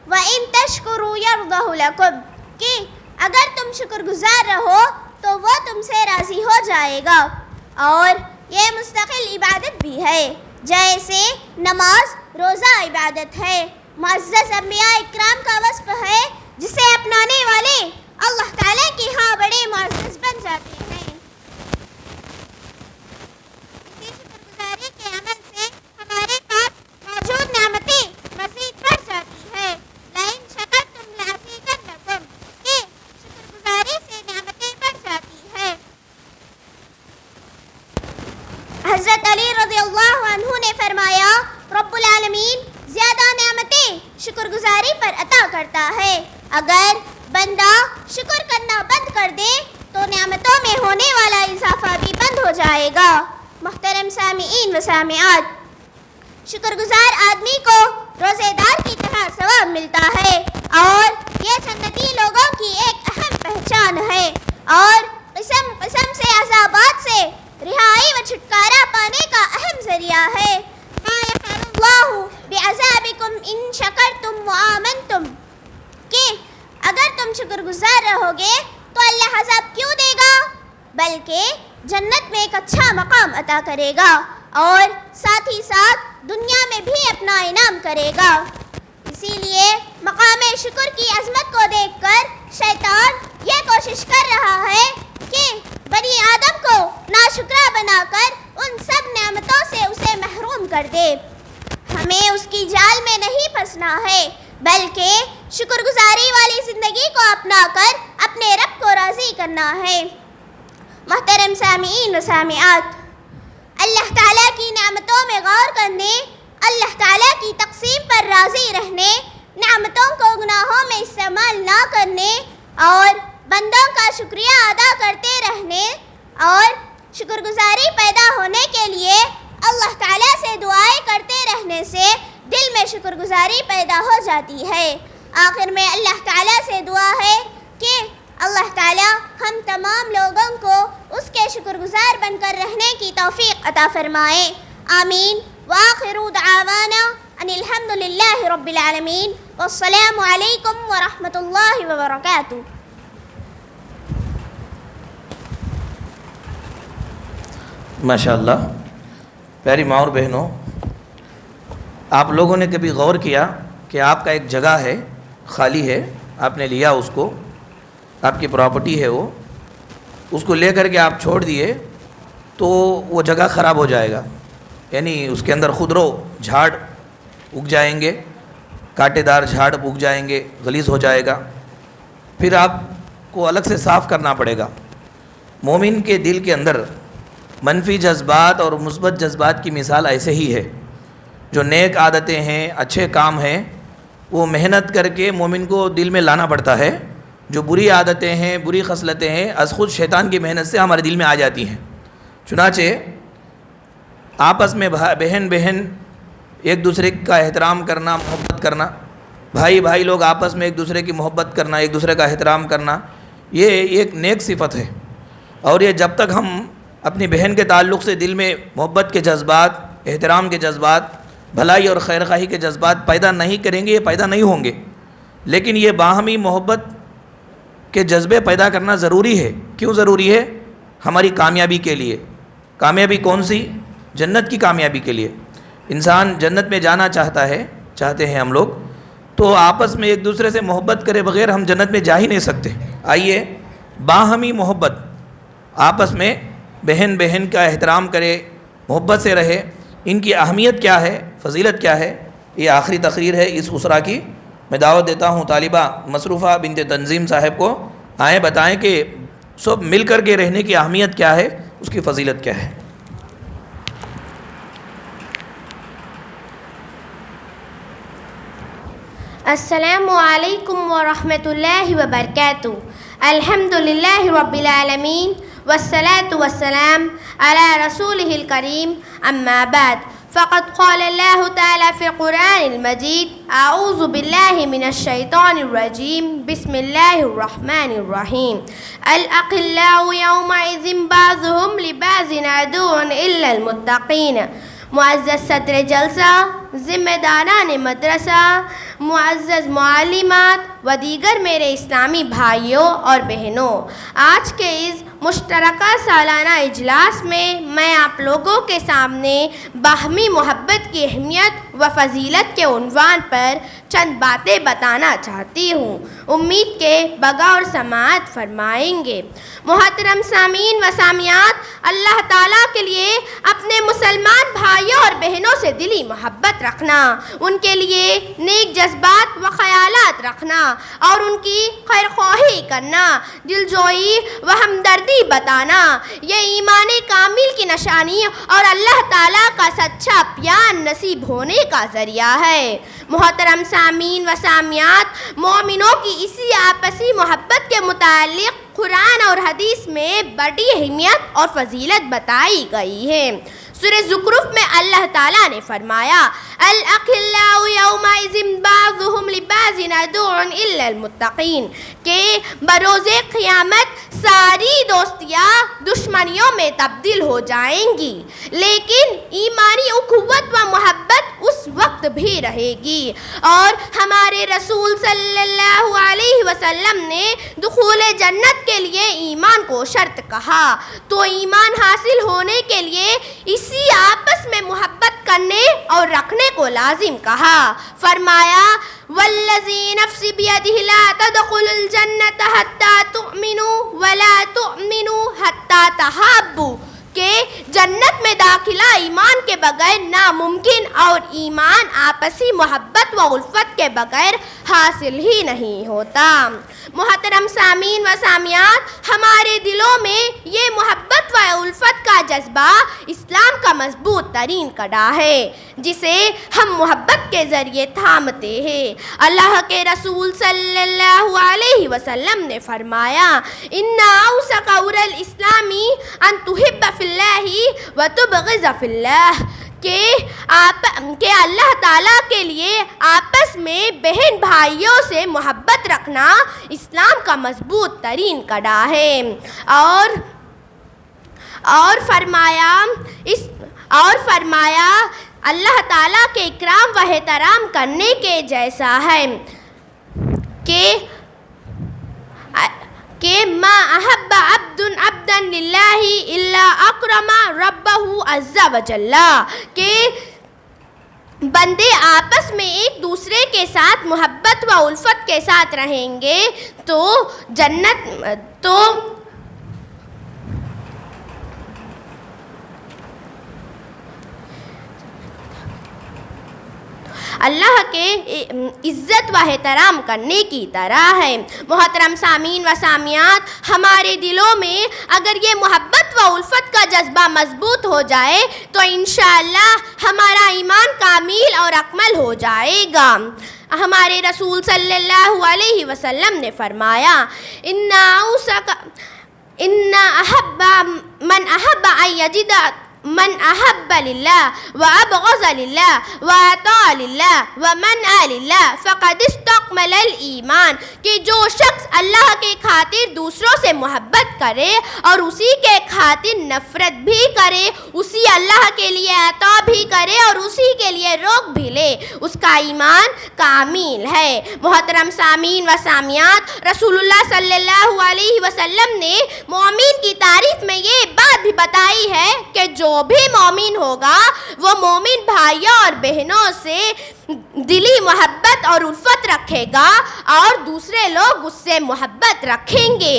Speaker 3: وَإِن تَشْكُرُوا يَرْضَهُ لَكُمْ، کہ اگر تم شکر گزار رہو تو وہ تم سے راضی ہو جائے گا۔ اور یہ مستقل عبادت بھی ہے، جیسے نماز روزہ عبادت ہے۔ معزز انبیاء اکرام کا وصف ہے جسے اپنانے والے اللہ تعالیٰ کے ہاں بڑے معزز بن جاتے ہیں۔ اسی شکر گزاری کے عمل سے ہمارے پاس موجود نعمتیں مزید بڑھ جاتی ہے۔ لَإِن شَكَرْتُمْ لَأَزِيدَنَّكُمْ، کہ شکر گزاری سے نعمتیں بڑھ جاتی ہے۔ حضرت علی رضی اللہ عنہ نے فرمایا، رب العالمین زیادہ نعمتیں شکر گزاری پر عطا کرتا ہے۔ اگر بندہ شکر کرنا بند کر دے تو نعمتوں میں ہونے والا اضافہ بھی بند ہو جائے گا۔ محترم سامعین و سامعات، شکر گزار آدمی کو روزے دار کی طرح ثواب ملتا ہے اور یہ جنتی لوگوں کی ایک اہم پہچان ہے اور قسم قسم سے عذابات سے رہائی و چھٹکارا پانے کا اہم ذریعہ ہے۔ ما یفعل اللہ بعذابکم ان شکرتم وآمنتم، کہ اگر تم شکر گزار رہو گے تو اللہ عذاب کیوں دے گا، بلکہ جنت میں ایک اچھا مقام عطا کرے گا اور ساتھ ہی ساتھ دنیا میں بھی اپنا انعام کرے گا۔ اسی لیے مقام شکر کی عظمت کو دیکھ کر شیطان یہ کوشش کر رہا ہے کہ بنی آدم کو ناشکرا بنا کر ان سب نعمتوں سے اسے محروم کر دے۔ ہمیں اس کی جال میں نہیں پھنسنا ہے، بلکہ شکر گزاری والی زندگی کو اپنا کر اپنے رب کو راضی کرنا ہے۔ محترم سامعین و سامعات، اللہ تعالیٰ کی نعمتوں میں غور کرنے، اللہ تعالیٰ کی تقسیم پر راضی رہنے، نعمتوں کو گناہوں میں استعمال نہ کرنے اور بندوں کا شکریہ ادا کرتے رہنے اور شکر گزاری پیدا ہونے کے لیے اللہ تعالیٰ سے دعائیں کرتے رہنے سے دل میں شکر گزاری پیدا ہو جاتی ہے۔ آخر میں اللہ تعالیٰ سے دعا ہے کہ اللہ تعالیٰ ہم تمام لوگوں کو اس کے شکر گزار بن کر رہنے کی توفیق عطا فرمائے، آمین۔ وآخر دعوانا ان الحمد للہ رب العالمین، والسلام علیکم ورحمۃ اللہ وبرکاتہ۔
Speaker 1: ماشاء اللہ، پیاری ماں اور بہنوں، آپ لوگوں نے کبھی غور کیا کہ آپ کا ایک جگہ ہے، خالی ہے، آپ نے لیا اس کو، آپ کی پراپرٹی ہے وہ، اس کو لے کر کے آپ چھوڑ دیے تو وہ جگہ خراب ہو جائے گا، یعنی اس کے اندر خودرو جھاڑ اگ جائیں گے، کانٹے دار جھاڑ اگ جائیں گے، غلیظ ہو جائے گا، پھر آپ کو الگ سے صاف کرنا پڑے گا۔ مومن کے دل کے اندر منفی جذبات اور مثبت جذبات کی مثال ایسے ہی ہے۔ جو نیک عادتیں ہیں، اچھے کام ہیں، وہ محنت کر کے مومن کو دل میں لانا پڑتا ہے۔ جو بری عادتیں ہیں، بری خصلتیں ہیں، از خود شیطان کی محنت سے ہمارے دل میں آ جاتی ہیں۔ چنانچہ آپس میں بہن ایک دوسرے کا احترام کرنا، محبت کرنا، بھائی لوگ آپس میں ایک دوسرے کی محبت کرنا، ایک دوسرے کا احترام کرنا، یہ ایک نیک صفت ہے۔ اور یہ جب تک ہم اپنی بہن کے تعلق سے دل میں محبت کے جذبات، احترام کے جذبات، بھلائی اور خیر خواہی کے جذبات پیدا نہیں کریں گے، یہ پیدا نہیں ہوں گے۔ لیکن یہ باہمی محبت کے جذبے پیدا کرنا ضروری ہے۔ کیوں ضروری ہے؟ ہماری کامیابی کے لیے۔ کامیابی کون سی؟ جنت کی کامیابی کے لیے۔ انسان جنت میں جانا چاہتے ہیں ہم لوگ، تو آپس میں ایک دوسرے سے محبت کرے بغیر ہم جنت میں جا ہی نہیں سکتے۔ آئیے باہمی محبت، آپس میں بہن کا احترام کرے، محبت سے رہے۔ ان کی اہمیت کیا ہے، فضیلت کیا ہے، یہ آخری تقریر ہے اس اسرہ کی۔ میں دعوت دیتا ہوں طالبہ مصروفہ بنت تنظیم صاحب کو، آئیں بتائیں کہ سب مل کر کے رہنے کی اہمیت کیا ہے، اس کی فضیلت کیا ہے۔
Speaker 2: السلام علیکم ورحمۃ اللہ وبرکاتہ. الحمد للہ رب العالمین والصلاة والسلام علی رسولہ الکریم. اما بعد فقد قال اللہ تعالی فی القرآن المجید اعوذ باللہ من الشیطان الرجیم بسم اللہ الرحمن الرحیم. الاخلاء یومئذ بعضهم لبعض عدو الا المتقین. معزز صدر جلسہ، ذمہ داران مدرسہ، معزز معلمات و دیگر میرے اسلامی بھائیوں اور بہنوں، آج کے اس مشترکہ سالانہ اجلاس میں آپ لوگوں کے سامنے باہمی محبت کی اہمیت و فضیلت کے عنوان پر چند باتیں بتانا چاہتی ہوں. امید کے بغور سماعت فرمائیں گے. محترم سامعین و سامعات، اللہ تعالیٰ کے لیے اپنے مسلمان بھائیوں اور بہنوں سے دلی محبت رکھنا، ان کے لیے نیک جذبات و خیالات رکھنا اور ان کی خیر خواہی کرنا، دلجوئی و ہمدردی بتانا، یہ ایمان کامل کی نشانی اور اللہ تعالیٰ کا سچا پیار نصیب ہونے کا ذریعہ ہے. محترم سامعین و سامعات، مومنوں کی اسی آپسی محبت کے متعلق قرآن اور حدیث میں بڑی اہمیت اور فضیلت بتائی گئی ہے. سورہ زخرف میں اللہ تعالیٰ نے فرمایا الاخلاء یومئذ بعضهم لبعض عدو الا المتقین کہ بروز قیامت ساری دوستیاں دشمنیوں میں تبدیل ہو جائیں گی، لیکن ایمانی اخوت و محبت اس وقت بھی رہے گی. اور ہمارے رسول صلی اللہ علیہ وسلم نے دخول جنت کے لیے ایمان کو شرط کہا، تو ایمان حاصل ہونے کے لیے اسی آپس میں محبت کرنے اور رکھنے کو لازم کہا. فرمایا والذی نفس بیدہ لا تدخلوا الجنۃ حتی تؤمنوا ولا تؤمنوا حتی تحابوا کہ جنت میں داخلہ ایمان کے بغیر ناممکن اور ایمان آپسی محبت و الفت کے بغیر حاصل ہی نہیں ہوتا. محترم سامعین و سامعات، ہمارے دلوں میں یہ محبت و الفت کا جذبہ اسلام کا مضبوط ترین کڑا ہے جسے ہم محبت کے ذریعے تھامتے ہیں. اللہ کے رسول صلی اللہ علیہ وسلم نے فرمایا ان اوثق عور الاسلام ان تحب فی اللہ و تبغض فی اللہ کہ اللہ تعالیٰ کے لیے آپس میں بہن بھائیوں سے محبت رکھنا اسلام کا مضبوط ترین کڑا ہے. اور فرمایا اللہ تعالیٰ کے اکرام و احترام کرنے کے جیسا ہے کہ ما احب عبدا للہ الا اکرم ربہ عز وجل کہ بندے آپس میں ایک دوسرے کے ساتھ محبت و الفت کے ساتھ رہیں گے تو اللہ کے عزت و احترام کرنے کی طرح ہے. محترم سامعین و سامعات، ہمارے دلوں میں اگر یہ محبت و الفت کا جذبہ مضبوط ہو جائے تو انشاءاللہ ہمارا ایمان کامل اور اکمل ہو جائے گا. ہمارے رسول صلی اللہ علیہ وسلم نے فرمایا من احب للہ و ابغض للہ و اطاع للہ و منع للہ فقد استکمل الایمان کہ جو شخص اللہ کے خاطر دوسروں سے محبت کرے اور اسی کے خاطر نفرت بھی کرے، اسی اللہ کے لیے اطاع بھی کرے اور اسی کے لیے روک بھی لے، اس کا ایمان کامل ہے. محترم سامعین و سامعات، رسول اللہ صلی اللہ علیہ وسلم نے مومن کی تعریف میں یہ بات بھی بتائی ہے کہ جو بھی مومن ہوگا وہ مومن بھائیوں اور بہنوں سے دلی محبت اور الفت رکھے گا اور دوسرے لوگ اس سے محبت رکھیں گے.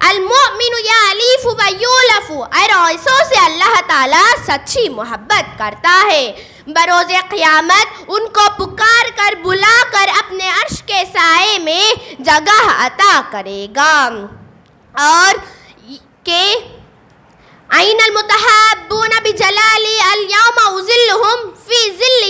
Speaker 2: المؤمن یألف و یؤلف، اور ایسوں سے اللہ تعالیٰ سچی محبت کرتا ہے. بروز قیامت ان کو پکار کر بلا کر اپنے عرش کے سائے میں جگہ عطا کرے گا. اور کہ این المتحابون بجلالی اليوم اظلهم فی ظل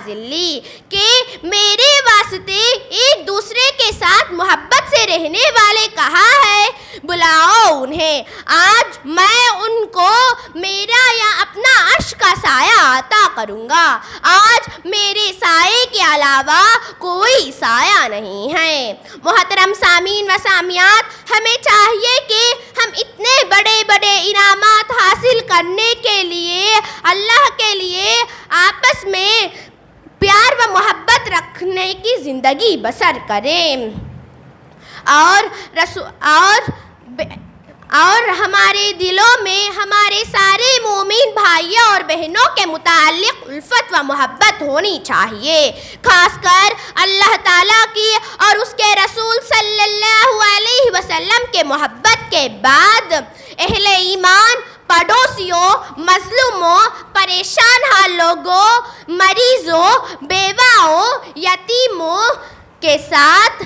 Speaker 2: نازل لی کہ میرے واسطے ایک دوسرے کے ساتھ محبت سے رہنے والے کہاں ہے، بلاؤ انہیں، آج میں ان کو میرا یا اپنا عرش کا سایہ عطا کروں گا۔ آج میرے سائے کے علاوہ کوئی سایہ نہیں ہے۔ محترم سامعین و سامعات، ہمیں چاہیے کہ ہم اتنے بڑے بڑے انعامات حاصل کرنے کے لیے اللہ کے لیے آپس میں پیار و محبت رکھنے کی زندگی بسر کریں، اور ہمارے دلوں میں ہمارے سارے مومن بھائیوں اور بہنوں کے متعلق الفت و محبت ہونی چاہیے، خاص کر اللہ تعالیٰ کی اور اس کے رسول صلی اللہ علیہ وسلم کے محبت کے بعد اہل ایمان پڑوسیوں، مظلوموں، پریشان حال لوگوں، مریضوں، بیواؤں، یتیموں کے ساتھ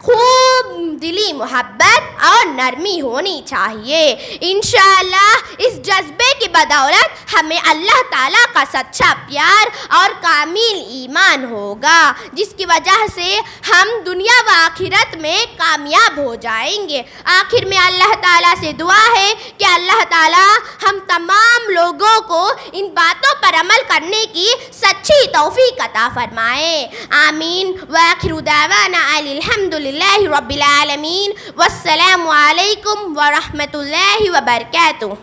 Speaker 2: خوب دلی محبت اور نرمی ہونی چاہیے۔ انشاءاللہ اس جذبے کی بدولت ہمیں اللہ تعالیٰ کا سچا پیار اور کامل ایمان ہوگا، جس کی وجہ سے ہم دنیا و آخرت میں کامیاب ہو جائیں گے۔ آخر میں اللہ تعالیٰ سے دعا ہے کہ اللہ تعالیٰ ہم تمام لوگوں کو ان باتوں پر عمل کرنے کی سچی توفیق عطا فرمائے، آمین۔ وآخر دعوانا الحمدللہ رب العالمین، والسلام علیکم ورحمۃ اللہ وبرکاتہ۔